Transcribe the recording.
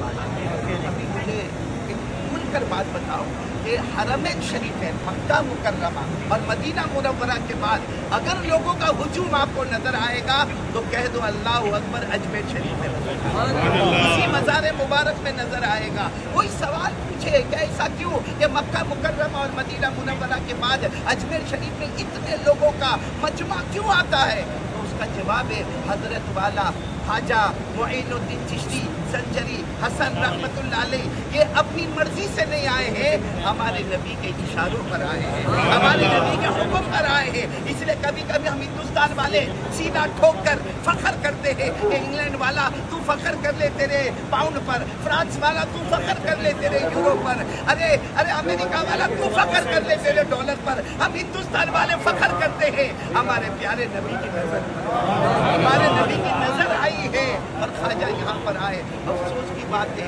अभी मुझे एक खुल कर बात बताओ कि हरमैन शरीफ है, मक्का मुकर्रमा और मदीना मुनव्वरा के बाद अगर लोगों का हुजूम आपको नजर आएगा तो कह दो अल्लाह अकबर, अजमेर शरीफ में नजर आएगा, इसी मज़ार मुबारक में नजर आएगा। कोई सवाल पूछे कि ऐसा क्यों कि मक्का मुकर्रमा और मदीना मुनव्वरा के बाद अजमेर शरीफ में इतने लोगों का मजमा क्यों आता है, तो उसका जवाब है हजरत वाला ख्वाजा मुईनुद्दीन चिश्ती संजरी हसन रहमतुल्लाह अलैह ये अपनी मर्जी से नहीं आए हैं, हमारे नबी के इशारों पर आए हैं, हमारे नबी के हुक्म पर आए हैं। इसलिए कभी कभी हम हिंदुस्तान वाले सीना ठोक कर फख्र करते हैं कि इंग्लैंड वाला तू फख्र कर ले तेरे पाउंड पर, फ्रांस वाला तू फख्र कर ले तेरे यूरो पर, अरे अमेरिका वाला तू फख्र कर ले तेरे डॉलर पर। हम हिंदुस्तान वाले फख्र करते हैं हमारे प्यारे नबी की नजर, हमारे नबी की नजर आई है और ख्वाजा यहाँ पर आए। अफसोस की बात है